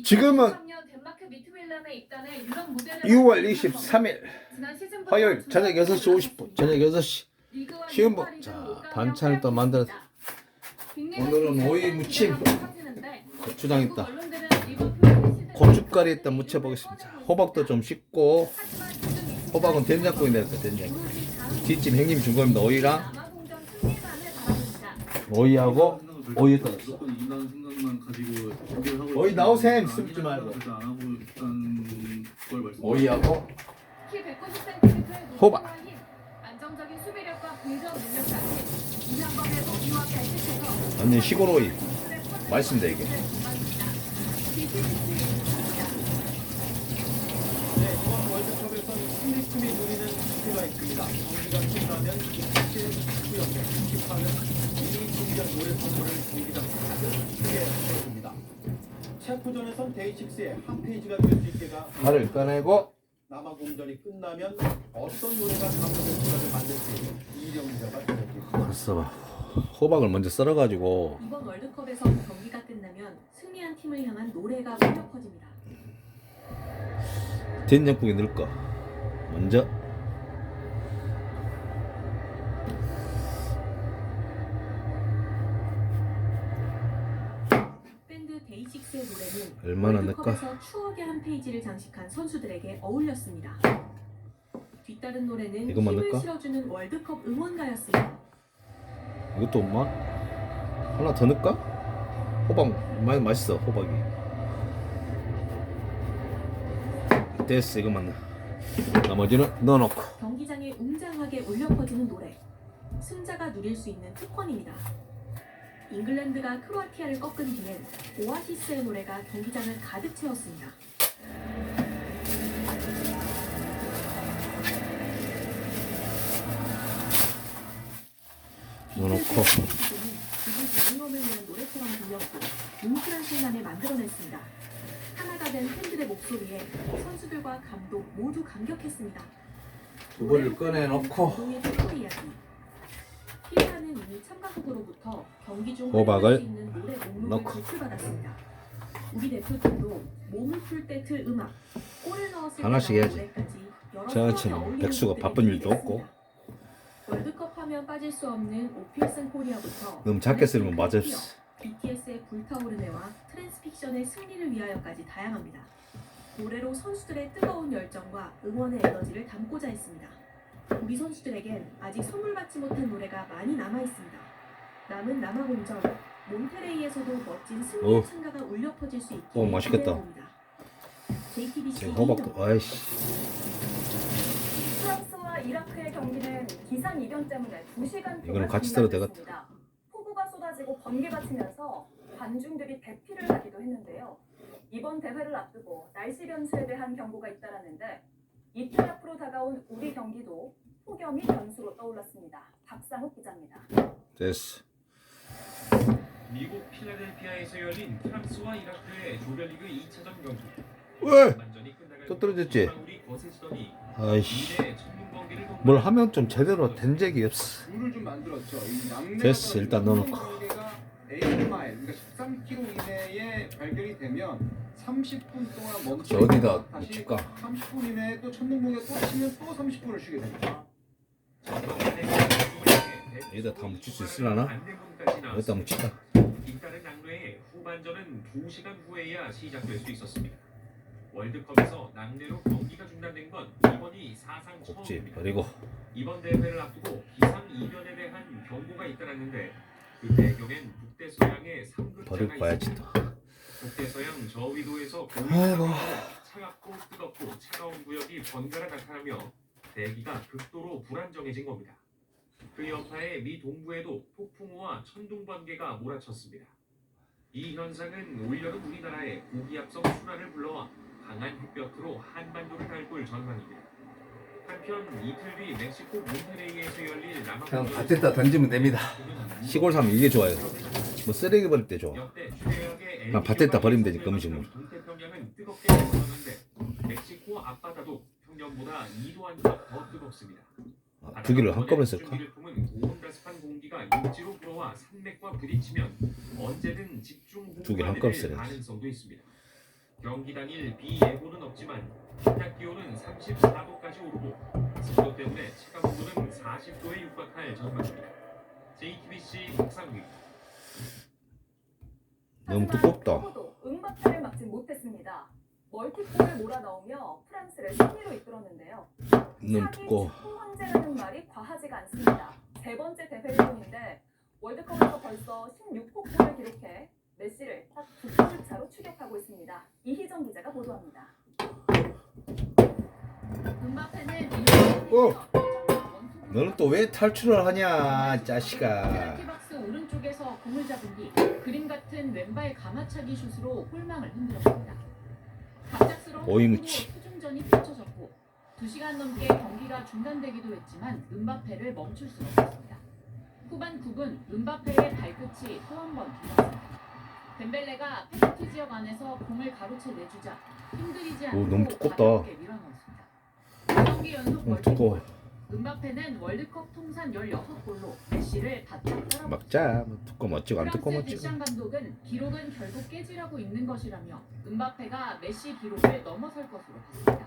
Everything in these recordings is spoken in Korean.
지금은 6월 23일 화요일 저녁 6시 50분 저녁 6시 쉬운 법. 자, 반찬을 또 만들어. 오늘은 오이 무침, 고추장 있다, 고춧가루 있다 무쳐보겠습니다. 호박도 좀 씻고, 호박은 된장국이 내릴까. 된장국 뒷집 형님이 준 겁니다. 오이랑 오이하고 오이 떠났어. 오이 나오셈 쓰지 말고. 오이하고 호박. 완전 시골 오이 맛있습니다 이게. 월드컵에서 승리팀이 노리는 목표가 있습니다. 경기가 끝나면 27 축구연맹, 28은 미니 종전 노래 선물을 경기장 가득 크게 열어줍니다. 체코전에선 데이식스의 한 페이지가 될 수 있게가 발을 꺼내고 남아공전이 끝나면 어떤 노래가 감독의 조각을 만들지 이령자가 되겠습니다. 벌써 호박을 먼저 썰어가지고 이번 월드컵에서 경기가 끝나면 승리한 팀을 향한 노래가 울려 퍼집니다. 된장국에 넣을 거 먼저 밴드 데이식스의 노래는 얼마나 넣을까? 월드컵에서 추억의 한 페이지를 장식한 선수들에게 어울렸습니다. 뒤따른 노래는 이것만 힘을 넣을까? 실어주는 월드컵 응원가였습니다. 이것도 엄마 하나 더 넣을까? 호박 많이 맛있어. 호박이 됐어. 이것만 넣어. 나머지는 넣어놓고 경기장에 웅장하게 울려 퍼지는 노래, 승자가 누릴 수 있는 특권입니다. 잉글랜드가 크로아티아를 꺾은 뒤엔 오아시스의 노래가 경기장을 가득 채웠습니다. 넣어놓고 그들 영웅을 위한 노래처럼 들렸고 뭉클한 순간을 만들어냈습니다. 하나가 된 팬들의 목소리에 선수들과 감독 모두 감격했습니다. 두부를 꺼내놓고 감동의 축구 이야기. 피레아는 이미 참가국으로부터 경기 중 호박을 활용할 수 있는 노래 목록을 넣고. 제출받았습니다. 우리 대표팀도 몸을 풀 때 틀 음악, 골을 넣었을 하나씩 때 나온 해야지. 노래까지 여러 저한테는 상황에 어울리는 백수가 곡들이 바쁜 일도 준비됐습니다. 없고. 월드컵 하면 빠질 수 없는 오필슨 코리아부터 너무 작게 쓰면 맞았어. BTS의 불타오르네와 트랜스픽션의 승리를 위하여까지 다양합니다. 노래로 선수들의 뜨거운 열정과 응원의 에너지를 담고자 했습니다. 우리 선수들에겐 아직 선물 받지 못한 노래가 많이 남아있습니다. 남은 남아공전, 몬테레이에서도 멋진 승리의 어. 찬가가 울려 퍼질 수 있게 오, 맛있겠다. 기대해봅니다. JTBC 지금 호박도 아이씨. 프랑스와 이라크의 경기는 기상 이변 때문에 2시간 이거는 같이 썰어도 되겠다. 중단됐습니다. 폭우가 쏟아지고 번개가 치면서 관중들이 대피를 하기도 했는데요. 이번 대회를 앞두고 날씨 변수에 대한 경고가 잇따랐는데 이틀 앞으로 다가온 우리 경기도 폭염이 변수로 떠올랐습니다. 박상욱 기자입니다. 됐어. 미국 필라델피아에서 열린 프랑스와 이라크의 조별리그 2차전 경기. 왜? 완전히 끝나갈 또 떨어졌지? 방울이 거세지더니 아이씨. 이내 천둥 번개를 뭘 하면 좀 제대로 된 적이 없어. 룰을 좀 만들었죠. 이 낙뢰가 됐어, 일단 넣어놓고. 번개가 8마일, 그러니까 13km 이내에 발견이 되면 30분 동안 멈춰 저 어디다 있다가 다시 붙일까? 30분 이내에 또 천둥번개 또 치면 또 30분을 쉬게 됩니다. 여기다 다 묻힐 수 있으려나? 여기다 묻힐까? 잇따른 낙뢰에 후반전은 2시간 후에야 시작될 수 있었습니다. 월드컵에서 낙뢰로 경기가 중단된 건 이번이 사상 꼭지 처음입니다. 버리고 이번 대회를 앞두고 기상 이변에 대한 경고가 잇따랐는데 그 배경엔 북대서양의 버리고 삼급자가 가야지 있습니다. 또. 북대서양 저위도에서 아이고. 차갑고 뜨겁고 차가운 구역이 번갈아 나타나며 대기가 극도로 불안정해진 겁니다. 그 여파에 미 동부에도 폭풍우와 천둥 번개가 몰아쳤습니다. 이 현상은 올여름 우리나라에 고기압성 순환을 불러와 강한 햇볕으로 한반도를 달굴 전망입니다. 한편 이틀 뒤 멕시코 몬테레이에서 열릴 그냥 남아공전 밭에다 던지면 됩니다. 시골 사면 이게 좋아요. 뭐 쓰레기 버릴 때 좋아. 역대 최악의 그냥 밭에다 버리면 되지, 음식물. 동태평양은 뜨겁게 달궈졌는데 멕시코 앞바다도 평년보다 2도 안팎 더 뜨겁습니다. 두 개를 한꺼번에 쓸까? 일품은 고온가스판 공기가 육지로 불어와 산맥과 부딪히면 언제든 집중 두개 호우가 한꺼번에 내릴 써야지. 가능성도 있습니다. 경기 당일 비 예보는 없지만 낮 기온은 34도까지 오르고 습도 때문에 체감 온도는 40도에 육박할 전망입니다. JTBC 박상규. 너무 두껍다. 하지만 응바페를 막지 못했습니다. 멀티골을 몰아넣으며 프랑스를 승리로 이끌었는데요. 너무 두꺼워. 축구 황제라는 말이 과하지가 않습니다. 세 번째 대회 일본인데 월드컵에서 벌써 16골을 기록해 메시를 딱 2골 차로 추격하고 있습니다. 이희정 기자가 보도합니다. 음바페는 너는 또 왜 탈출을 하냐, 자식아. 페널티 박스 오른쪽에서 공을 잡은 뒤 그림 같은 왼발 가마차기 슛으로 골망을 흔들었습니다. 갑작스러운 오이무치. 수중전이 펼쳐졌고 2시간 넘게 경기가 중단되기도 했지만 음바페를 멈출 수 없었습니다. 후반 9분 음바페의 발끝이 또 한 번 들렸습니다. 덴벨레가 페널티 지역 안에서 공을 가로채 내주자 힘들이지 않고 너무 두껍다. 가볍게 밀어넣었습니다. 2경기 연속 너무 두꺼워. 월드골. 음바페는 월드컵 통산 16골로 메시를 바짝 따라 막자. 뭐 두꺼 멋지고 안 두꺼 프랑스 멋지고. 데샹 감독은 기록은 결국 깨지라고 있는 것이라며 음바페가 메시 기록을 넘어설 것으로 봤습니다.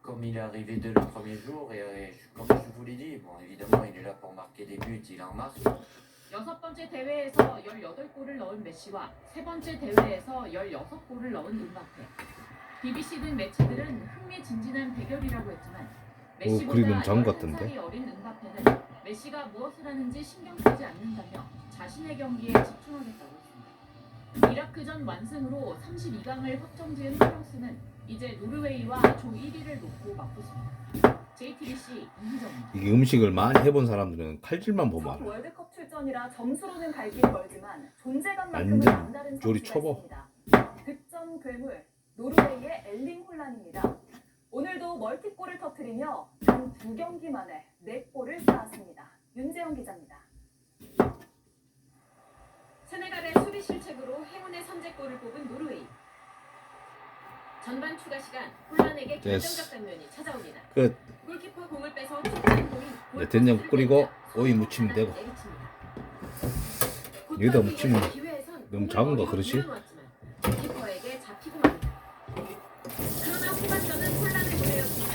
Comme il est arrivé dès le premier jour, comme je vous l'ai dit, bon, évidemment, il est là pour marquer des buts, il en marque. 여섯 번째 대회에서 18골을 넣은 메시와 세 번째 대회에서 16골을 넣은 음바페. BBC 등 매체들은 흥미진진한 대결이라고 했지만 그림은 메시보다 작은 것 11살이 같던데. 어린 음바페는 메시가 무엇을 하는지 신경 쓰지 않는다며 자신의 경기에 집중하겠다고 했습니다. 이라크전 완승으로 32강을 확정지은 프랑스는 이제 노르웨이와 조 1위를 놓고 맞붙습니다. JTBC 이희정입니다. 이게 음식을 많이 해본 사람들은 칼질만 보면 첫 알아. 월드컵 출전이라 점수로는 갈기 멀지만 존재감만큼은 완전 남다른 조리 선수가 초보. 있습니다. 득점 괴물 노르웨이의 엘링 홀란입니다. 오늘도 멀티골을 터뜨리며 단 2경기 만에 4골을 쌓았습니다. 윤재영 기자입니다. 세네갈의 수비 실책으로 행운의 선제골을 뽑은 노르웨이. 전반 추가 시간 홀란에게 결정적 장면이 찾아옵니다. 끝. 골키퍼 공을 빼서 직접 공인 네, 된장 끓이고 오이 무치면 되고. 여기다 무치면 너무 작은 거 그릇이? 키퍼에게 잡히고 맙니다. 그러나 후반전은 혼란을 노래였습니다.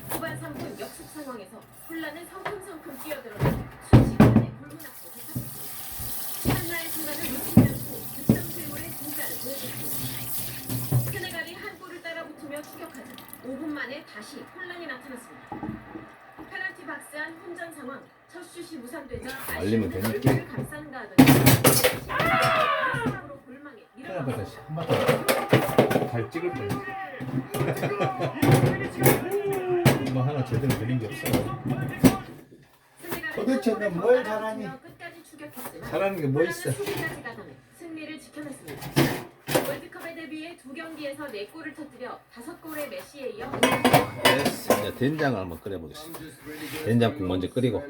후반 3분 역습 상황에서 혼란은 성큼성큼 뛰어들어서 순식간에 골문 앞에 도착했습니다. 한나의 순간을 놓치지 않고 득점 괴물의 진가를 보여줬습니다. 세네갈이 한 골을 따라붙으며 추격하자 5분 만에 다시 혼란이 나타났습니다. 페널티 박스 안 혼전 상황. 첫 슛이 무산되자 알리면 아쉬운 되니까. 얼굴을 감싼가 하더니 골망에 생각보다 밀어넣었습니다. 한 바탕 잘 찍을 거야. 뭐 하나 제대로 그린 게 없어. 도대체 너 뭘 잘하니? 잘하는 게 뭐 있어? 승리를 지켜냈습니다. 월드컵에 데뷔해 2경기에서 4골을 터뜨려 5골의 메시에 이어 됐어. 이제 된장을 한번 끓여보겠습니다. 된장국 먼저 끓이고.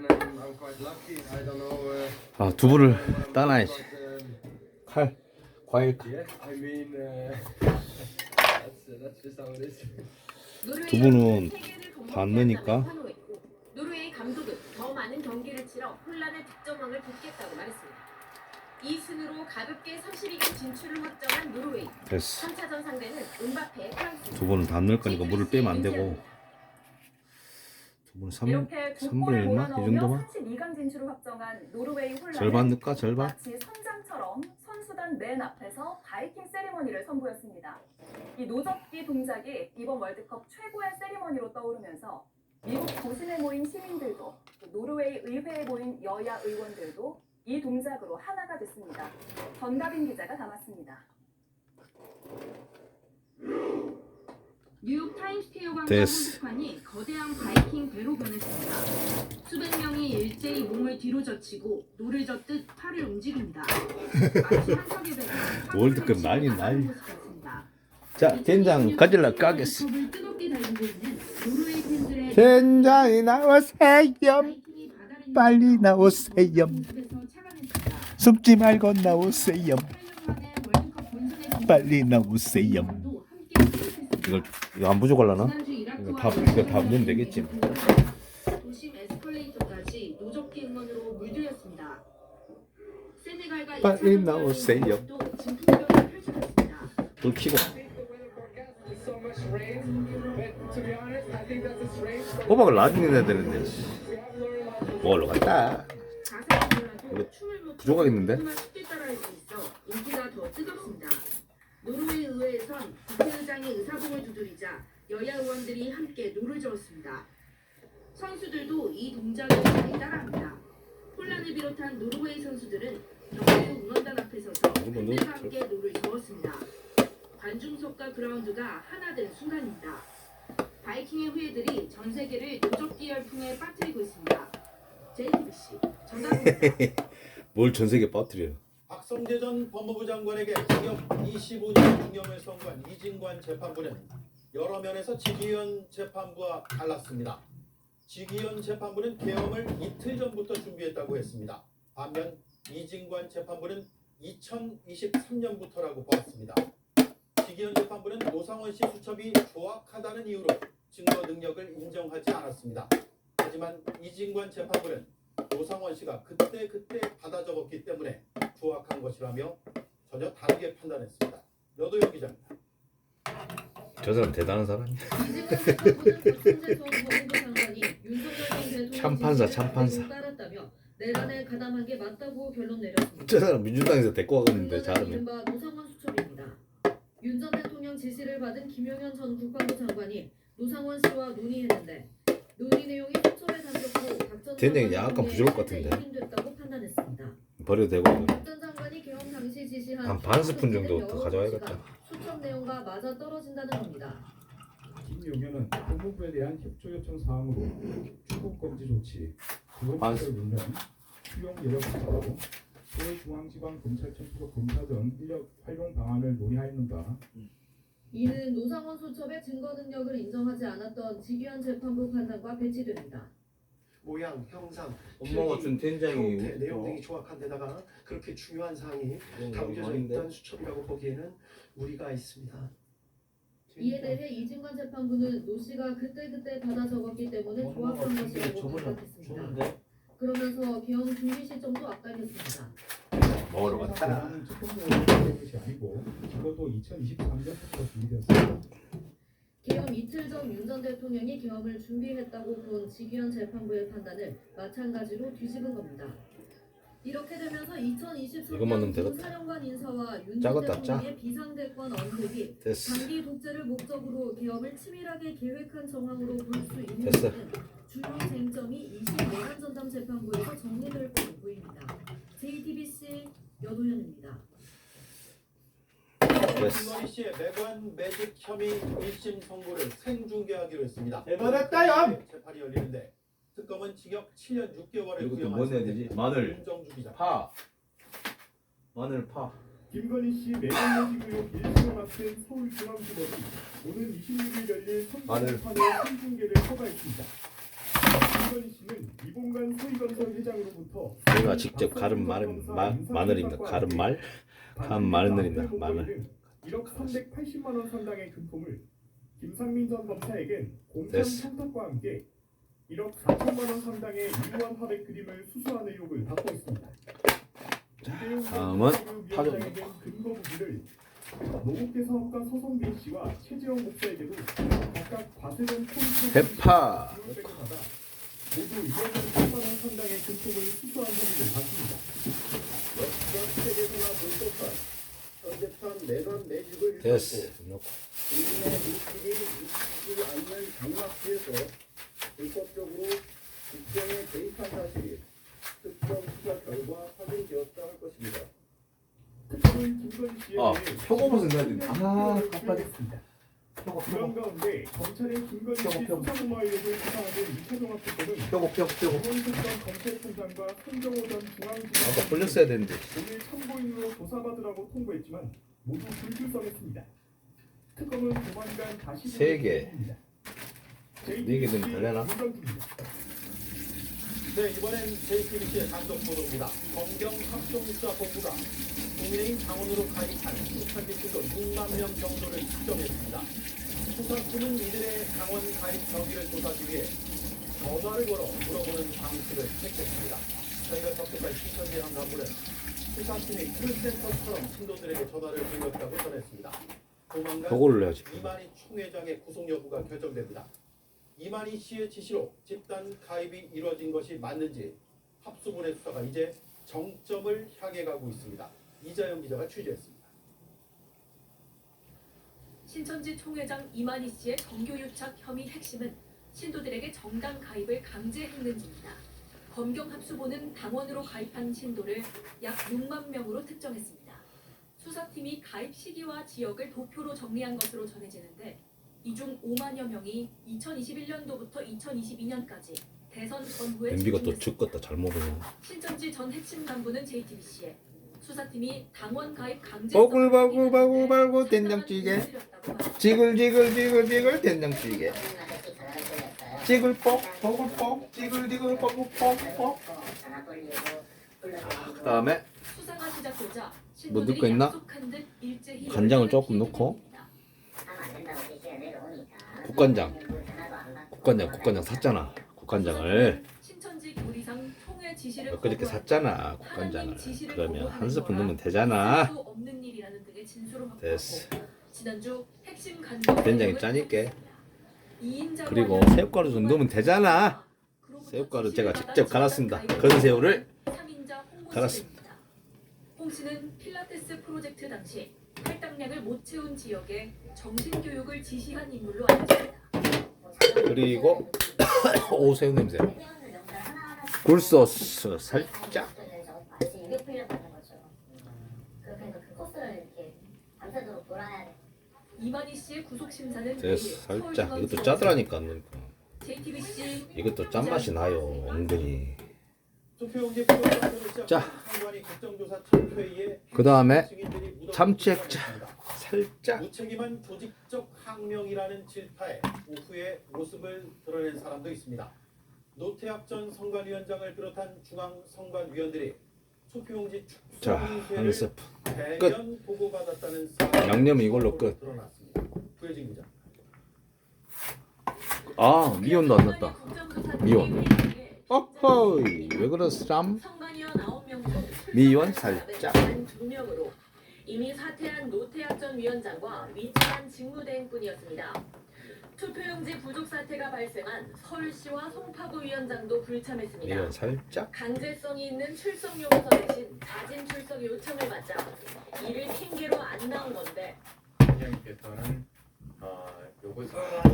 아, 두부를 따놔야지. 칼, 과일 칼. 두부는 다 안 넣으니까. 노르웨이 감독은 더 많은 경기를 치러 혼란의 득점왕을 붙겠다고 말했습니다. 이 승으로 가볍게 32강 진출을 확정한 노르웨이. 됐어. 3차전 상대는 음바페 프랑스. 두부는 다 넣을 거니까 물을 빼면 안 되고. 두부는 3분의 1만? 이 정도만? 32강 진출을 확정한 노르웨이 혼란. 절반 넣을까? 절반? 마치 선장처럼 선수단 맨 앞에서 바이킹 세리머니를 선보였습니다. 이 노젓기 동작이 이번 월드컵 최고의 세리머니로 떠오르면서 미국 도심에 모인 시민들도 또 노르웨이 의회에 모인 여야 의원들도 이 동작으로 하나가 됐습니다. 전가빈 기자가 담았습니다. 뉴욕 타임스퀘어 광장 됐어. 한복판이 거대한 바이킹 배로 변했습니다. 수백 명이 일제히 몸을 뒤로 젖히고 노를 젓듯 팔을 움직입니다. 마치 한석의 배가 월드컵 난리. 모습이었습니다. 자, 된장 가질라 까겠어. 월드컵을 뜨겁게 달리고 있는 노르웨이 팬들의 된장이 나오세요. 바이킹이 바다를 빨리 나오세요. 모습에서 차가했습니다. 숨지 말고 나오세요. 8년 만에 월드컵 본선에 빨리 나오세요. 도 함께 참석했습니다. 이거 안 부족하려나? 지난주 이라크와 이거 다 넣으면 되겠지. 도심 에스컬레이터까지 노적기 응원으로 물들였습니다. 세네갈과 빨리 이차전 나오세요. 또 진풍경을 펼쳐졌습니다. 불 켜고. 호박을 나중에 내야 되는데 뭘로 갔다. 이거 부족하겠는데? 쉽게 따라할 수 있어 인기가 더 뜨겁습니다. 노르웨이 의회에선 국회의장이 의사봉을 두드리자 여야 의원들이 함께 노를 저었습니다. 선수들도 이 동작을 많이 따라합니다. 폴란을 비롯한 노르웨이 선수들은 경기 응원단 앞에 서서 팬들과 함께 노를 저었습니다. 관중석과 그라운드가 하나 된 순간입니다. 바이킹의 후예들이 전 세계를 노적기 열풍에 빠뜨리고 있습니다. JTBC 전담입니다. 뭘 전 세계 빠뜨려요. 박성재 전 법무부 장관에게 징역 25년 중형을 선고한 이진관 재판부는 여러 면에서 지기현 재판부와 달랐습니다. 지기현 재판부는 계엄을 이틀 전부터 준비했다고 했습니다. 반면 이진관 재판부는 2023년부터라고 보았습니다. 지기현 재판부는 노상원 씨 수첩이 조악하다는 이유로 증거 능력을 인정하지 않았습니다. 하지만 이진관 재판부는 노상원 씨가 그때 받아 적었기 때문에 조악한 것이라며 전혀 다르게 판단했습니다. 여도영 기자입니다. 저 사람 대단한 사람이야. 참판사. 따랐다며 내란에 가담한 게 맞다고 결론 내렸습니다. 저 사람 민주당에서 데리고 와갔는데 잘하네. 이른바 노상원 수첩입니다. 윤 전 대통령 지시를 받은 김용현 전 국방부 장관이 노상원 씨와 논의했는데 논의 내용이 수첩에 담겼고 박전 된장이 약간 부족할 것 같은데. 됐다고 판단했습니다. 버려도 되고. 박전 장관이 계엄 당시 지시한 한 반 스푼 정도 더 가져와야겠다. 수첩 내용과 맞아 떨어진다는 겁니다. 김용현은 법무부에 대한 협조 요청 사항으로 출국 금지 조치, 반 불법시설 운영, 수용 예력 확보, 서울중앙지방검찰청 소속 검사 등 인력 활용 방안을 논의하였는가. 이는 노상원 수첩의 증거 능력을 인정하지 않았던 지기현 재판부 판단과 배치됩니다. 모양, 형상, 엄마가 준 된장이 형태, 내용 등이 조악한 데다가 그렇게 중요한 사항이 담겨져 있던 수첩이라고 보기에는 무리가 있습니다. 이에 대해 이진관 재판부는 노 씨가 그때 받아 적었기 때문에 조악한 것이라고 반박했습니다. 그러면서 계엄 준비 시점도 앞당겼습니다. 먹으러 갔다. 계엄은 특검법으로 것이 아니고 적어도 2023년부터 준비되었습니다. 계엄 이틀 전 윤 전 대통령이 계엄을 준비했다고 본 지기현 재판부의 판단을 마찬가지로 뒤집은 겁니다. 이렇게 되면서 이것만 넣으면 2023년 되겠다. 사령관 인사와 윤 전 작았다, 대통령의 비상대권 언급이 됐어. 장기 독재를 목적으로 계엄을 치밀하게 계획한 정황으로 볼 수 있는 됐어. 데는 주요 쟁점이 20내란 전담 재판부에서 정리될 것으로 보입니다. JTBC 여도현입니다. 김건희 씨의 매관 매직 혐의 1심 선고를 생중계하기로 했습니다. 대단했다요! 재판이 열리는데 특검은 징역 7년 6개월을 이것도 구형한 뭐 내야 되지? 마늘. 윤정주 기자. 파. 마늘 파. 김건희 씨 매번 매직 의혹 1심을 맡은 서울중앙지법이 오늘 26일 열릴 마늘. 선고판의 생중계를 허가했습니다. 김건희 씨는 이봉관 소위건설 회장으로부터 내가 직접 가른 마늘입니다. 가른 말? 간 마늘입니다. 마늘. 1억 380만 원 상당의 금품을 김상민 전 검사에겐 공천 됐어. 청탁과 함께 1억 4천만 원 상당의 유한 화백 그림을 수수한 의혹을 받고 있습니다. 다음은 파전. 근거 부기를 노국계 사업가 서성빈 씨와 최지영 목사에게도 각각 과세된 총 대파. 백을 받아 모두 1억 3천만 원 상당의 금품을 수수한 혐의를 받습니다. 세계소나 몰도판 현대판 매관 매직을 됐어. 국민의 인식이 미치지 않는 장막지에서 불법적으로 국정에 개입한 사실이 특정 수사 결과 확인되었다 할 것입니다. 특검은 김건희 씨에 아, 대해 표고버섯 넣어야 된다. 아, 깜빡했습니다. 그런 가운데 검찰의 김건희 씨 표고. 수사무마 의혹을 수사하는 이차종합특검은 표고. 정원석 전 검찰총장과 손정호 전 중앙지검 아까 불렸어야 되는데. 오늘 참고인으로 조사받으라고 통보했지만 모두 불출석했습니다. 특검은 조만간 다시 세 개. 부탁드립니다. 네 개는 되려나? 문정주입니다. 네, 이번엔 JTBC의 단독 보도입니다. 검경 합동수사본부가 국민의힘 당원으로 가입한 수사기 신도 6만 명 정도를 특정했습니다. 수사팀은 이들의 당원 가입 경위를 조사하기 위해 전화를 걸어 물어보는 방식을 택했습니다. 저희가 접촉한 신천지 한 간부는 수사팀이 콜센터처럼 신도들에게 전화를 돌렸다고 전했습니다. 조만간 그거를 해야지. 이만희 총회장의 구속 여부가 결정됩니다. 이만희 씨의 지시로 집단 가입이 이루어진 것이 맞는지 합수본의 수사가 이제 정점을 향해 가고 있습니다. 이자영 기자가 취재했습니다. 신천지 총회장 이만희 씨의 정교 유착 혐의 핵심은 신도들에게 정당 가입을 강제했는지입니다. 검경 합수본은 당원으로 가입한 신도를 약 6만 명으로 특정했습니다. 수사팀이 가입 시기와 지역을 도표로 정리한 것으로 전해지는데 이 중 5만여 명이 2021년도부터 2022년까지 대선 전후에 MB가 또 집중했습니다. 죽겠다 잘못은. 신천지 전 핵심 간부는 JTBC에 수사팀이 당원 가입 강제 바글바글 된장찌개 지글지글 된장찌개 지글뻑 버글뻑 지글지글 버글뻑. 그 다음에 수사가 시작되자 뭐 넣을 거 있나? 약속한 듯 일제히 간장을 조금 넣고 국간장 샀잖아. 국간장을 신천지 교리상 총회 지시를 엊그저께 거부하고 샀잖아. 국간장을. 하나님 지시를 그러면 거부하는 한 스푼 거야. 넣으면 되잖아. 있을 수 없는 일이라는 등의 진술을 확보하고 됐어. 지난주 핵심 간부 된장이 짜니까. 그리고 새우가루 좀 넣으면 되잖아. 새우가루 제가 직접 갈았습니다. 건새우를 갈았습니다. 홍 씨는 필라테스 프로젝트 당시 할당량을 못 채운 지역에 정신교육을 지시한 인물로 알려집니다. 그리고 오 새우 냄새. 굴소스 살짝. 이만희 씨의 구속 심사는 됐어. 살짝. 이것도 짜더라니까. JTBC 이것도 짠맛이 나요. 은근히. 투표용지 부족사태로 시작한 자. 상관위 국정조사 첫 회의에 그 다음에 증인들이 묻어나고 참치액자 있습니다. 살짝. 무책임한 조직적 항명이라는 질타에 오후에 모습을 드러낸 사람도 있습니다. 노태학 전 선관위원장을 비롯한 중앙선관위원들이 투표용지 자, 축소 한 문제를 스푼. 대면 보고받았다는 사실이 양념은 이걸로 끝. 드러났습니다. 구혜진 기자. 아 미온도 안 넣었다. 미온. 어허이 왜 그러스람? 선관위원 9명 중 미원 살짝. 2명으로 이미 사퇴한 노태학 전 위원장과 위치한 직무대행뿐이었습니다. 투표용지 부족 사태가 발생한 서울시와 송파구 위원장도 불참했습니다. 미원 살짝. 강제성이 있는 출석 요구서 대신 자진 출석 요청을 받자 이를 핑계로 안 나온 건데 위원장님께서는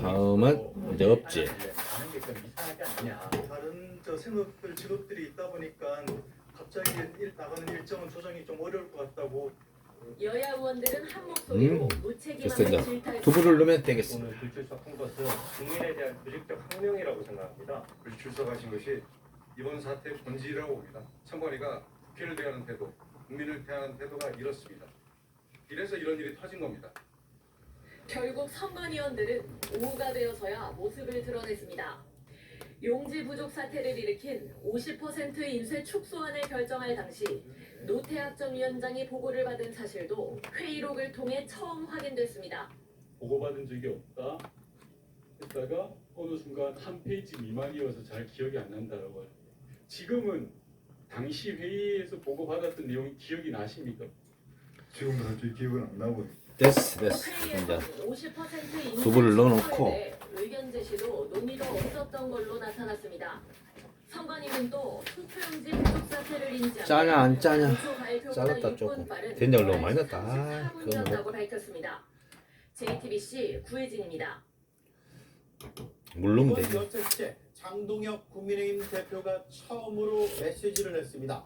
다음은 이제 없지. 하는 게 좀 이상하지 않냐. 다른 생업들 직업들이 있다 보니까 갑자기 나가는 일정은 조정이 좀 어려울 것 같다고. 여야 의원들은 한 목소리로 됐어, 무책임함을 이제. 질타했습니다. 두부를 넣으면 되겠어. 오늘 불출석한 것은 국민에 대한 조직적 항명이라고 생각합니다. 불출석하신 것이 이번 사태의 본질이라고 봅니다. 선관위가 국회를 대하는 태도, 국민을 대하는 태도가 이렇습니다. 이래서 이런 일이 터진 겁니다. 결국 선관위원들은 오후가 되어서야 모습을 드러냈습니다. 용지 부족 사태를 일으킨 50% 인쇄 축소안을 결정할 당시 노태학 전 위원장이 보고를 받은 사실도 회의록을 통해 처음 확인됐습니다. 보고받은 적이 없다 했다가 어느 순간 한 페이지 미만이어서 잘 기억이 안 난다라고 해요. 지금은 당시 회의에서 보고받았던 내용이 기억이 나십니까? 지금 갑자기 기억은 안 나고. 됐어. 이제 회의에서는 50% 인쇄 두부를 넣어놓고. 축소에 대해 의견 제시도 논의가 없었던 걸로 나타났습니다. 선관위는 또 투표용지 부족 사태를 인지하고 짜냐 안 짜냐. 당초 발표보다 짜졌다, 6분 조금. 빠른 된장을 너무 많이 넣었다. 34분이었다고 밝혔습니다. JTBC 구혜진입니다. 물 넣으면 이번 되지. 여섯째 장동혁 국민의힘 대표가 처음으로 메시지를 냈습니다.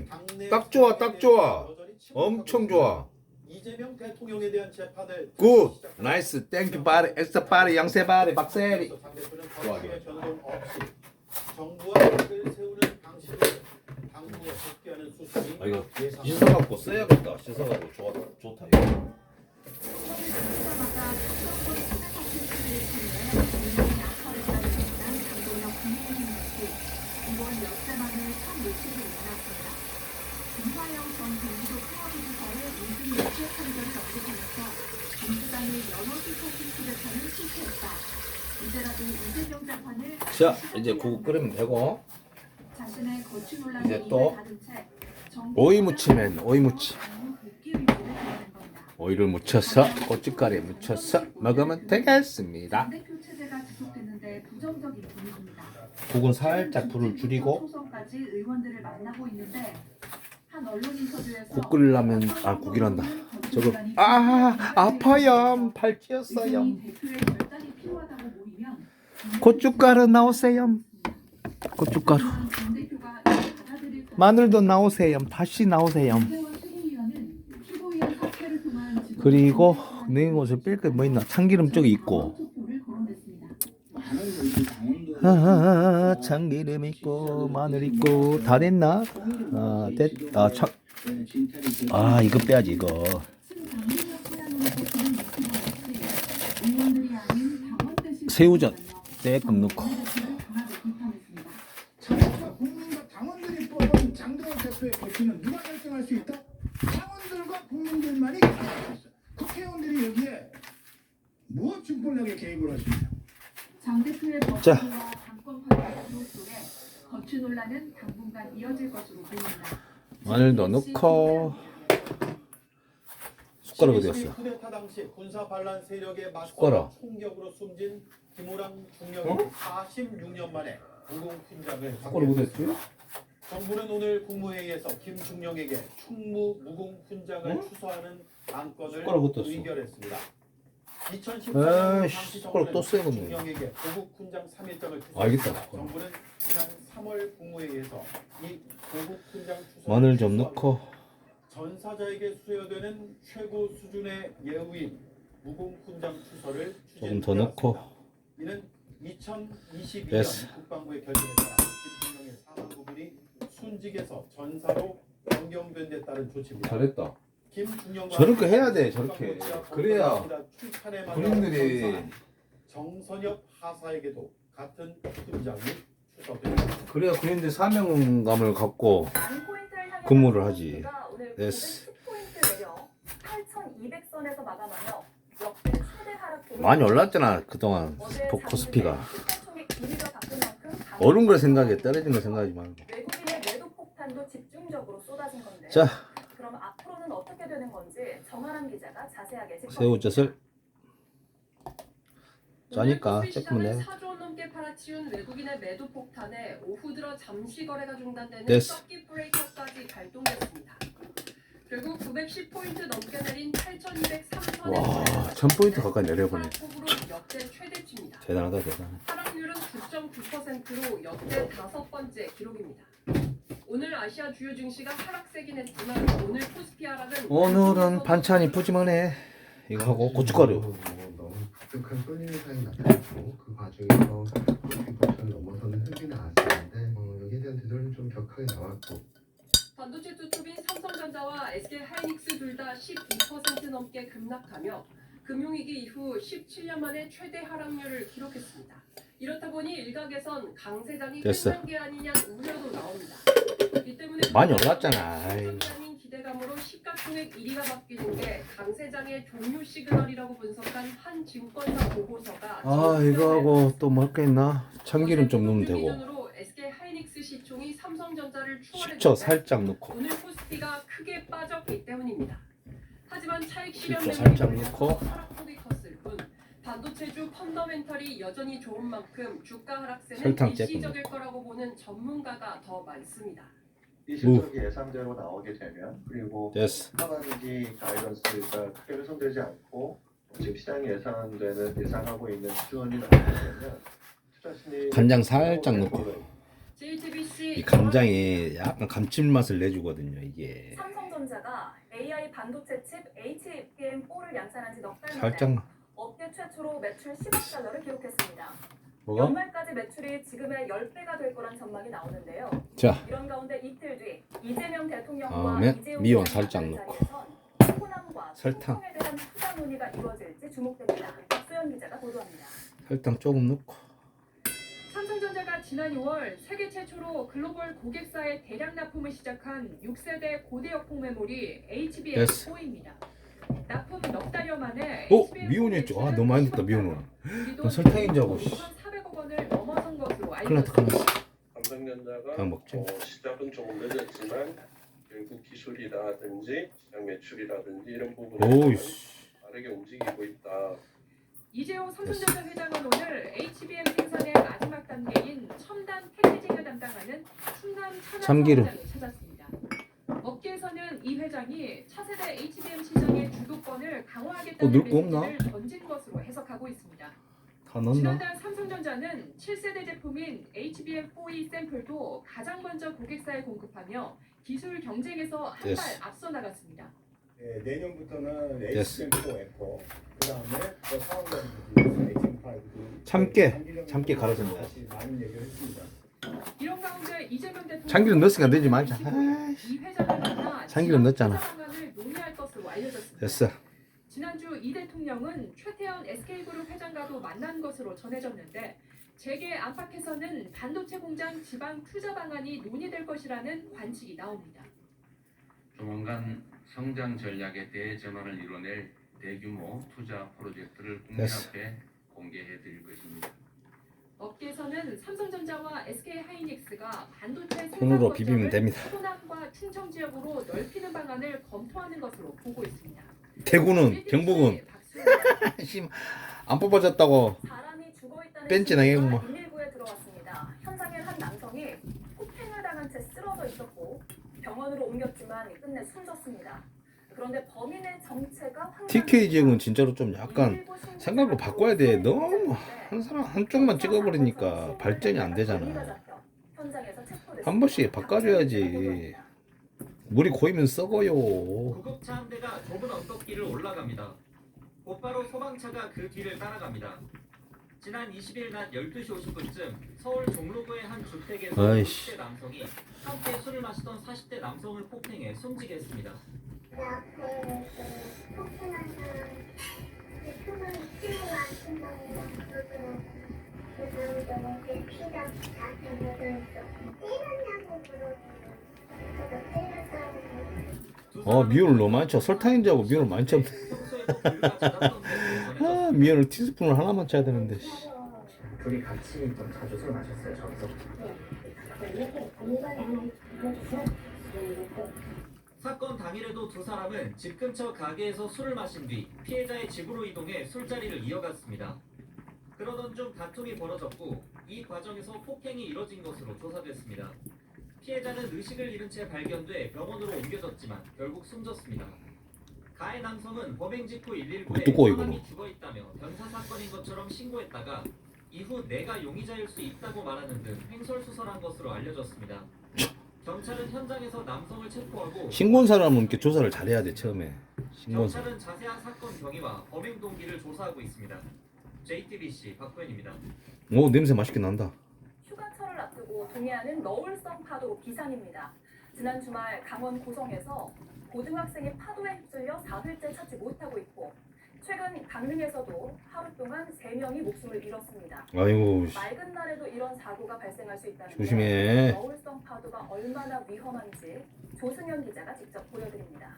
당내 딱 좋아, 딱 좋아. 여전히 침묵하고 엄청 있습니다. 좋아. 이재명 대통령에 대한 재판을 굿. 나이스. 땡큐 바리. 엑스트라 바리. 양세 바리. 박세리. 장 대표는 좋아, 정치의 변동 없이 정부와 각을 세우는 방식으로 당무에 복귀하는 수순이 아 이거 예상. 씻어갖고 써야겠다. 씻어갖고 좋다 이거. 이번 역사 만에 첫 노출을 올랐습니다. 김화영 전 경기도 평화부지사의 모든 유죄 판결을 언급하면서 민주당이 연어 수사팀 수배판을 실패했다. 이제라도 이재명 재판을 자 이제 국을 끓이면 되고. 자신의 거취 논란에 이제 또 닫은 채 오이 무침엔 오이 무침. 오이를 묻혀서 고춧가루에 묻혀서 먹으면 되겠습니다. 대표 체제가 지속됐는데 긍정적인 분위기입니다. 국은 살짝 불을 줄이고 초선까지 의원들을 만나고 있는데 한 언론 인터뷰에서 국 끓이려면 국이란다. 저거 아파요. 팔 찧었어요. 대표의 결단이 필요하다고 모이면 고춧가루 나오세요. 고춧가루. 정 대표가 받아들일 것 마늘도 나오세요. 다시 나오세요. 김재원 최고위원은 최고위원 사퇴를 통한 지금 그리고 냉옷을 뺄 게 뭐 있나? 참기름 쪽에 있고. 투표를 거론했습니다. 참기름 있고 마늘 있고 다 됐나? 이거 빼야지 이거. 새우젓 조금 넣고. 국민과 당원들이 뽑은 장동원 대표의 거취는 누가 결정할 수 있다? 당원들과 국민들만이 결정할 수 있어. 국회의원들이 여기에 무엇 증권력에 개입을 하십니까? 장 대표의 자. 버티와 당권 확대 기록 속에 거취 논란은 당분간 이어질 것으로 보입니다. 마늘도 넣고. 숟가락 어디 12.12 갔어? 쿠데타 당시 군사 반란 세력에 맞서 숟가락. 총격으로 숨진 김호랑 중령이 46년 만에 무공훈장을 숟가락 어디 갔어요? 정부는 오늘 국무회의에서 김 중령에게 충무 무공훈장을 추서하는 안건을 숟가락 어디 갔어? 의결했습니다. 2014년 에이씨, 당시 숟가락 또 정부는 쎄겠네. 중령에게 고국훈장 3일장을 알겠다, 추서했습니다. 숟가락. 정부는 지난 3월 국무회의에서 이 고국훈장 추서 마늘 좀 넣고. 전사자에게 수여되는 최고 수준의 예우인 무공훈장 추서를 조금 더 넣고. 이는 2022년 됐어. 국방부의 결정에 따라 김 대통령의 사망 부분이 순직에서 전사로 변경된 데 따른 조치입니다. 잘했다. 김중령과 저렇게 해야 돼, 저렇게. 그래야 군인들이 정선엽 하사에게도 같은 훈장이 추서됩니다. 그래야 군인들 사명감을 갖고 만포인트를 향해 근무를 하지. 선수가 오늘 됐어. 910포인트 내려 8,200선에서 마감하며 역대 최대 하락 많이 올랐잖아 그동안 어제 코스피가. 장중에 1위가 바뀐 만큼 오른 걸 생각해, 떨어진 걸 생각하지 말고. 외국인의 매도 폭탄도 집중적으로 쏟아진 건데. 자, 그럼 앞으로는 어떻게 되는 건지 정하람 기자가 자세하게 짚어줍니다. 새우젓을 짜니까 오늘 조금 내. 4조 원 넘게 팔아치운 외국인의 매도 폭탄에 오후 들어 잠시 거래가 중단되는 됐어. 서킷 브레이커까지 발동됐습니다. 결국 910포인트 넘게 내린 8,203선에 와, 1000포인트 가까이 내려보네. 폭으로 역대 최대치입니다. 대단하다, 대단해. 하락률은 9.9%로 역대 5번째 기록입니다. 오늘 아시아 주요 증시가 하락세긴 했지만 오늘 코스피 하락은 오늘은 반찬이 푸짐하네. 이거 하고 고춧가루. 너무 독특한 쏠림 현상이 나타났고 그 과정에서 코스피부터는 넘어서는 흐름이 나왔었는데 여기에 대한 되돌림 좀 격하게 나왔고 반도체 투톱인 삼성전자와 SK하이닉스 둘 다 12% 넘게 급락하며 금융위기 이후 17년 만에 최대 하락률을 기록했습니다. 이렇다 보니 일각에선 강세장이 됐어. 끝난 게 아니냐는 우려도 나옵니다. 이 때문에 많이 올랐잖아. 아이. 아닌 기대감으로 시가총액 1위가 바뀌는 게 강세장의 종료 시그널이라고 분석한 한 증권사 보고서가 이거 하고 또 뭐 할 게 있나? 참기름 좀 넣으면 되고. 기준으로 SK하이닉스 시총이 삼성전자를 추월했는데 식초 살짝 넣고. 오늘 코스피가 크게 빠졌기 때문입니다. 하지만 차익 실현 식초 매물이 살짝 몰려서 넣고. 하락폭이 컸을 뿐 반도체주 펀더멘털이 여전히 좋은 만큼 주가 하락세는 설탕 조금 일시적일 거라고 보는 전문가가 더 많습니다. 이 실적이 예상대로 나오게 되면 그리고 됐어. 하반기 가이던스가 크게 훼손되지 않고 지금 시장이 예상하고 있는 수준이 나오게 되면 투자 심리 간장 살짝 넣고. JTBC 이 간장이 약간 감칠맛을 내주거든요, 이게. 삼성전자가 AI 반도체 칩 HBM4를 양산한 지 넉 달 만에 살짝만. 업계 최초로 매출 10억 달러를 기록했습니다. 뭐가? 연말까지 매출이 지금의 10배가 될 거란 전망이 나오는데요. 자. 이런 가운데 이틀 뒤 이재명 대통령과 다음에 이재용 미원 부회장 살짝 만난 넣고. 자리에선 호남과 설탕. 소통에 대한 투자 논의가 이루어질지 주목됩니다. 박수현 기자가 보도합니다. 설탕 조금 넣고. 삼성전자가 지난 2월 세계 최초로 글로벌 고객사의 대량 납품을 시작한 6세대 고대역폭 메모리 HBM4입니다. 납품 넉 달여 만에 미온이었죠. 너무 많이 넣었다, 미온은. 난 설탕인 줄 알고. 400억 원을 넘어선 것으로 큰일 났다, 큰일 났어. 삼성전자가 그냥 먹지. 시작은 조금 늦었지만 결국 기술이라든지 시장 매출이라든지 이런 오우, 부분에서 빠르게 움직이고 있다. 이재호 삼성전자 회장은 오늘 HBM 생산의 마지막 단계인 첨단 패키징을 담당하는 충남 참기름. 천안사업장을 찾았습니다. 업계에서는 이 회장이 차세대 HBM 시장의 주도권을 강화하겠다는 넣을 거 없나? 메시지를 던진 것으로 해석하고 있습니다. 다 넣었나? 지난달 삼성전자는 7세대 제품인 HBM4E 샘플도 가장 먼저 고객사에 공급하며 기술 경쟁에서 한 발 됐어. 앞서 나갔습니다. 네, 내년부터는 됐어. HBM4 에코, 그 다음에 또 사업자들 HM5도 참깨 갈아준다. 많은 얘기를 했습니다. 이런 가운데 이재명 대통령 참기름 넣었으니까 넣지 말자. 이 회장을 만나 참기름 넣었잖아. 지방 투자 방안을 논의할 것으로 알려졌습니다. 됐어. 지난주 이 대통령은 최태원 SK그룹 회장과도 만난 것으로 전해졌는데 재계 안팎에서는 반도체 공장 지방 투자 방안이 논의될 것이라는 관측이 나옵니다. 조만간 성장 전략에 대해 전환을 이뤄낼 대규모 투자 프로젝트를 국민 됐어. 앞에 공개해 드릴 것입니다. 업계에서는 삼성전자와 SK하이닉스가 반도체 손으로 비비면 됩니다. 호남과 충청 지역으로 넓히는 방안을 검토하는 것으로 보고 있습니다. 대구는 경북은 안 뽑아졌다고 사람이 죽어있다는 뺀지 나겠구만. 신고가 119에 들어왔습니다. 현장엔 한 남성이 폭행을 당한 채 쓰러져 있었고 병원으로 옮겼지만 끝내 숨졌습니다. 그런데 범인의 정체가 TK 지역은 진짜로 좀 약간 생각을 바꿔야 돼. 너무 한 사람 한쪽만 찍어버리니까 발전이 안 되잖아. 한 번씩 바꿔줘야지. 물이 고이면 썩어요. 구급차 한 대가 좁은 언덕길을 올라갑니다. 곧바로 소방차가 그 뒤를 따라갑니다. 지난 20일 낮 12시 50분쯤 서울 종로구의 한 주택에서 아이씨. 50대 남성이 함께 술을 마시던 40대 남성을 폭행해 숨지게 했습니다. 미온을 너무 많이 쳐. 설탕인 줄 알고 미온을 많이 쳤네. 아, 미온을 티스푼을 하나만 쳐야 되는데. 둘이 같이 좀 자주 술 마셨어요, 저기서? 사건 당일에도 두 사람은 집 근처 가게에서 술을 마신 뒤 피해자의 집으로 이동해 술자리를 이어갔습니다. 그러던 중 다툼이 벌어졌고 이 과정에서 폭행이 이뤄진 것으로 조사됐습니다. 피해자는 의식을 잃은 채 발견돼 병원으로 옮겨졌지만 결국 숨졌습니다. 가해 남성은 범행 직후 119에 사람이 죽어있다며 변사 사건인 것처럼 신고했다가 이후 내가 용의자일 수 있다고 말하는 등 횡설수설한 것으로 알려졌습니다. 경찰은 현장에서 남성을 체포하고 신고한 사람은 이렇게 조사를 잘해야 돼 처음에. 신고한 사람. 경찰은 자세한 사건 경위와 범행 동기를 조사하고 있습니다. JTBC 박구현입니다. 오, 냄새 맛있게 난다. 휴가철을 앞두고 동해안은 너울성 파도 비상입니다. 지난 주말 강원 고성에서 고등학생이 파도에 휩쓸려 사흘째 찾지 못하고 있고 최근 강릉에서도 하루 동안 3명이 목숨을 잃었습니다. 아이고. 맑은 날에도 이런 사고가 발생할 수 있다는 조심해. 너울성 파도가 얼마나 위험한지 조승현 기자가 직접 보여드립니다.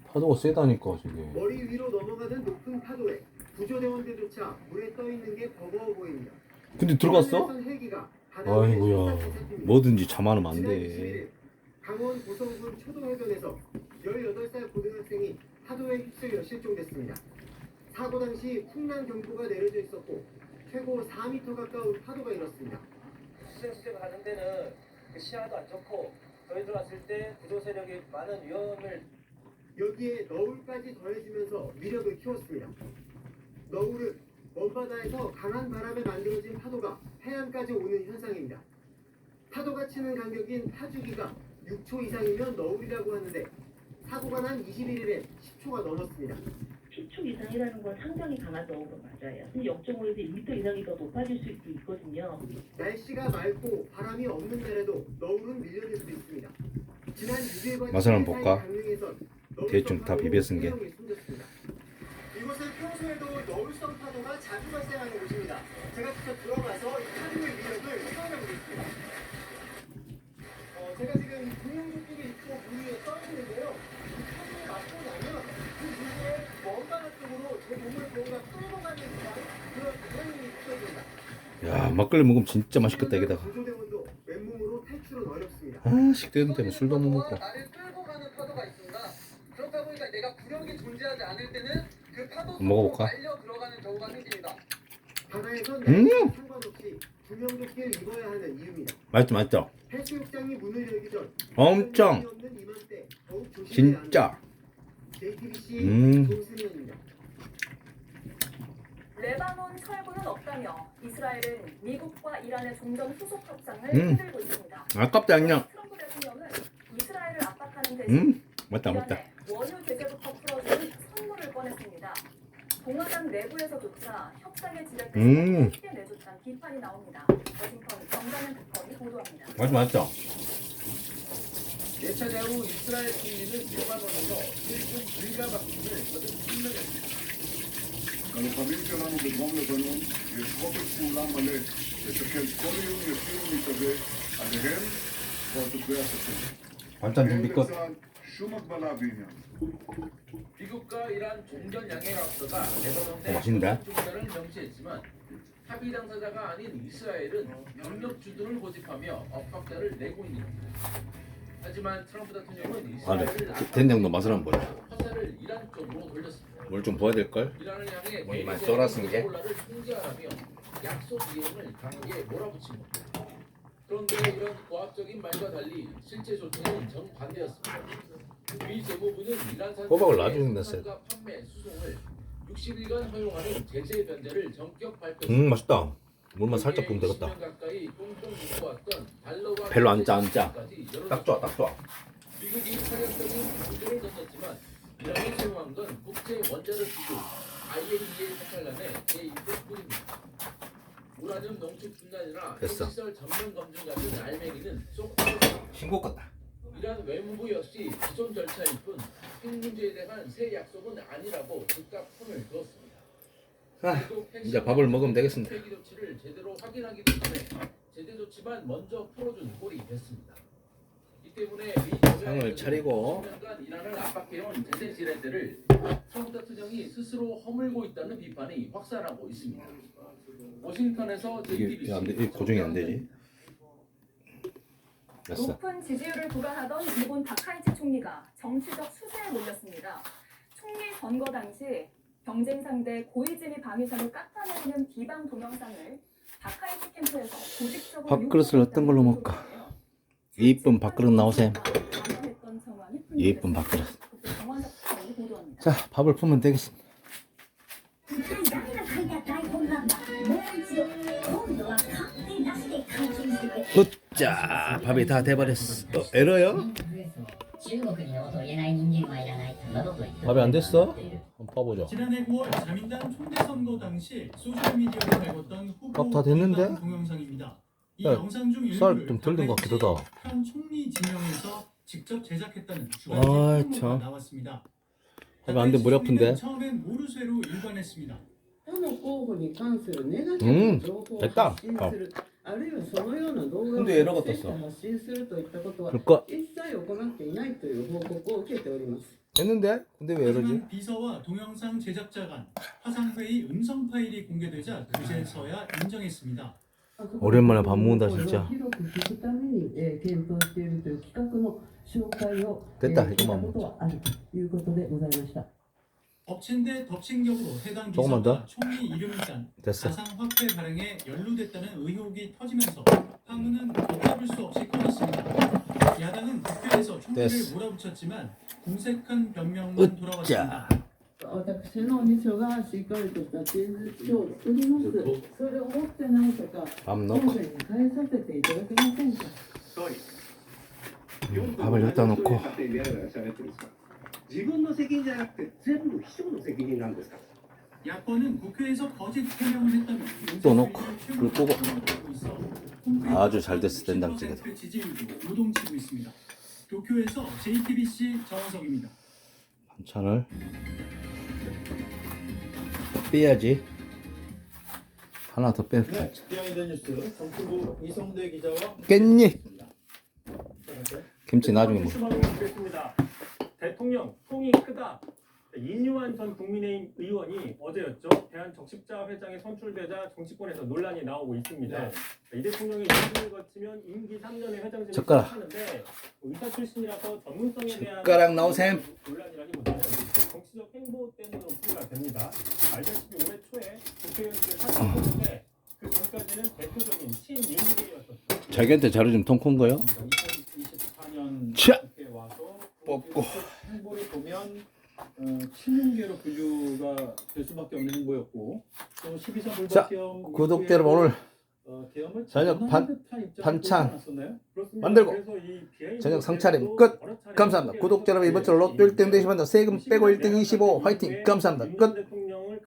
파도가 세다니까 저게. 머리 위로 넘어가는 높은 파도에 구조대원들조차 물에 떠 있는 게 버거워 보입니다. 근데 들어갔어? 헬기가 아이고야. 뭐든지 잠안으면 안 지난 돼. 21일 강원 고성군 초도해변에서 18살 고등학생이 파도에 휩쓸려 실종됐습니다. 사고 당시 풍랑 경보가 내려져 있었고 최고 4m 가까운 파도가 일었습니다. 수색수색 하는 데는 시야도 안 좋고 저희들 왔을 때 구조 세력이 많은 위험을 여기에 너울까지 더해지면서 위력을 키웠습니다. 너울은 먼바다에서 강한 바람에 만들어진 파도가 해안까지 오는 현상입니다. 파도가 치는 간격인 파주기가 6초 이상이면 너울이라고 하는데 사고가 난 21일에 10초가 넘었습니다. 10초 이상이라는 건 상당히 강한 너울은 맞아요. 0.5에서 1m 이상이 더 높아질 수도 있거든요. 날씨가 맑고 바람이 없는 날에도 너울은 밀려들 수 있습니다. 지난 6일과 맛을 한번 볼까? 강릉에선 대충 다 비벼 쓴 게. 이곳은 평소에도 너울성 파도가 자주 발생하는 곳입니다. 제가 직접 들어가서 파도의 위력을 체험해보겠습니다. 제가 지금 구명조끼를 입고 물 위에 떠 있는데요. 이 파도에 맞고 나면 그 물에 먼바다 쪽으로 제 몸을 뭔가 끌고 가는 듯한 그런 반응이 느껴집니다. 야, 막걸리 먹으면 진짜 맛있겠다 여기다가. 구조대원도 맨몸으로 탈출은 어렵습니다. 아, 식대는 때문에 술도 못 먹고. 나를 끌고 가는 파도가 있습니다. 그렇다 보니까 내가 구력이 존재하지 않을 때는 그 파도 먹어볼까? 말려 들어가는 경우가 바다에선 음. 상관없이 구명조끼를 입어야 하는 이유입니다. 맛있죠? 해수욕장이 문을 열기 전 엄청 없는 이맘때 더욱 조심해야 진짜 JTBC 음. 조승현입니다. 레바논 철군은 없다며 이스라엘은 미국과 이란의 종전 후속 협상을 음. 흔들고 있습니다. 아깝다 그냥. 트럼프 대통령은 이스라엘을 압박하는 대신 맞다 맞다. 이란에 원유 제재부터 풀어주는 선물을 꺼냈습니다. 동아당 내부에서조차 협상의 지렛대를 쉽게 내줬다는 비판이 나옵니다. 워싱턴 정상현 특파원이 보도합니다. 맞죠? 4차례 후 이스라엘 총리는 레바논에서 일본 불가 박수를 거듭 선언했습니다. המלחמים שלנו בדרום לבנון יש חופש פעולה מלא לתקן כל איום ישיר ומתהווה עליהם ועל תושבי הצפון. 반찬 준비 끝. לצה"ל שום הגבלה בעניין. 미국과 이란 종전 양해 합서가 레바논 내 맛있는데? 종전을 명시했지만 합의 당사자가 아닌 이스라엘은 병력 주둔을 고집하며 압박자를 내고 있는 겁니다. 하지만 트럼프 대통령은 아, 네. 이스라엘을 된장도 맛을 한번 보자. 화살을 이란 쪽으로 돌렸습니다. 뭘 좀 보야 될 걸? 이란을 향해 뭐 이만 썰었은 게? 를 통제하라며 약속 이행을 강하게 몰아붙인 겁니다. 그런데 이런 고압적인 말과 달리 실제 조치는 정반대였습니다. 미 재무부는 이란산 호박을 나중에 냈어요. 판매 수송을 60일간 허용하는 제재 변제를 전격 발표했습니다. 맛있다. 물만 살짝 부으면 되겠다. 20년 가까이 꽁꽁 묶어왔던 달러와 별로 안 짜, 안 짜. 제재까지 딱 좋아, 딱 좋아. 미국이 파격적인 구조를 던졌지만 이란이 사용한 건 국제 원자력 기구 IAEA 사찰단의 제2대 뿐입니다. 우라늄 농축뿐 아니라 됐어. 핵시설 전면 검증 같은 알맹이는 쏙 신고 같다. 이란 외무부 역시 기존 절차일 뿐 핵 문제에 대한 새 약속은 아니라고 즉각 손을 그었습니다. 아, 이제 밥을 먹으면 되겠습니다. 폐기 조치를 제대로 확인하기 때문에 제재 조치만 먼저 풀어준 꼴이 됐습니다. 이 때문에 상을 차리고 10년간 이란을 압박해온 제재 지렛대를 트럼프 대통령이 스스로 허물고 있다는 비판이 확산하고 있습니다. 워싱턴에서 JTBC 이게 고정이 안 되지. 됐어. 높은 지지율을 구가하던 일본 다카이치 총리가 정치적 수세에 몰렸습니다. 총리 선거 당시 경쟁 상대 고이즈미 방위사를 깎아내리는 비방 동영상을 다카이치 캠프에서 조직적으로 밥그릇을 어떤 걸로 먹을까? 이쁜 밥그릇 나오셈. 강화했던 정황이 이쁜 밥그릇. 정황적 사건이 보도합니다. 자, 밥을 풀면 되겠습니다. 으짜, 밥이 다 돼버렸어. 에러요? 밥이 안 됐어? 한번 봐보자. 지난해 9월 자민당 총대 선거 당시 소셜 미디어에 달궜던 후보 밥 다 됐는데? 비방 동영상입니다. 이 야, 영상 중 쌀 일부를 좀 덜 된 것 같기도 하다. 현 총리 진영에서 직접 제작했다는 아이, 주관적 참. 홍보가 나왔습니다. 밥이 안 돼, 머리 아픈데. 처음엔 모르쇠로 일관했습니다. どの候補に関するネガティブな情報を発信する、あるいはそのような動画を 근데 에러가 発 떴어. 信するといったことは 그럴까? 一切行っていないという報告を受けております。 됐는데? 근데 왜 이러지? 하지만 비서와 동영상 제작자 간 화상회의 음성 파일이 공개되자 그제서야 인정했습니다. 오랜만에 밥 먹는다 진짜. 広く聞くために、検討しているという企画の紹介を、됐다, 聞いた 이것만 ことはあるということでございました。 엎친 데 덮친 격으로 해당 조금만 비서가 더? 총리 이름을 딴 됐어. 가상 화폐 발행에 연루됐다는 의혹이 터지면서 파문은 걷잡을 수 없이 커졌습니다. 야당은 국회에서 총리를 됐어. 몰아붙였지만 공색한 변명만 돌아왔습니다. 私の秘書がしっかりとした陳述書を作ります。それを持ってないとか、 밥 本 넣고 部に返させていただけませんか。 밥을 여기다 놓고 自分の責任じゃなくて全部秘書の責任なんですか。 야권은 국회에서 거짓 해명을 했다며 또 넣고 불 끄고 아주 잘 됐어 된장찌개도. 지지율도 요동치고 있습니다. 도쿄에서 JTBC 정원석입니다. 반찬을 빼야지. 하나 더 빼. 네, 비하인드 뉴스 정치부 이성대 기자와 깻잎. 김치 나중에 먹어. 드리겠습니다. 대통령 통이 크다. 이뉴한 전 국민의힘 의원이 어제였죠. 대한적십자 회장에 선출되자 정치권에서 논란이 나오고 있습니다. 이 대통령이 임기를 거치면 임기 3년의 회장직을 젓가락. 하는데 의사 출신이라서 전문성에 대한 젓가락 나오셈. 논란이라기보다는 정치적 행보 때문으로 풀이가 됩니다. 알다시피 올해 초에 국회의원직을 사퇴했는데 자기한테 자료 좀 통큰 거요? 2024년 차! 국회에 와서 뽑고. 행보를 보면 친윤계로 분류가 될 수밖에 없는 행보였고 또 12선 자, 불박경 구독자 여러분 오늘 계엄을 저녁 전환한 듯한 입장을 반찬 보이지 않았었나요? 만들고 저녁 상차림 끝. 감사합니다. 구독자 여러분 이번 주 로또 1등 되시면 세금 빼고 1등 25 화이팅. 감사합니다. 끝.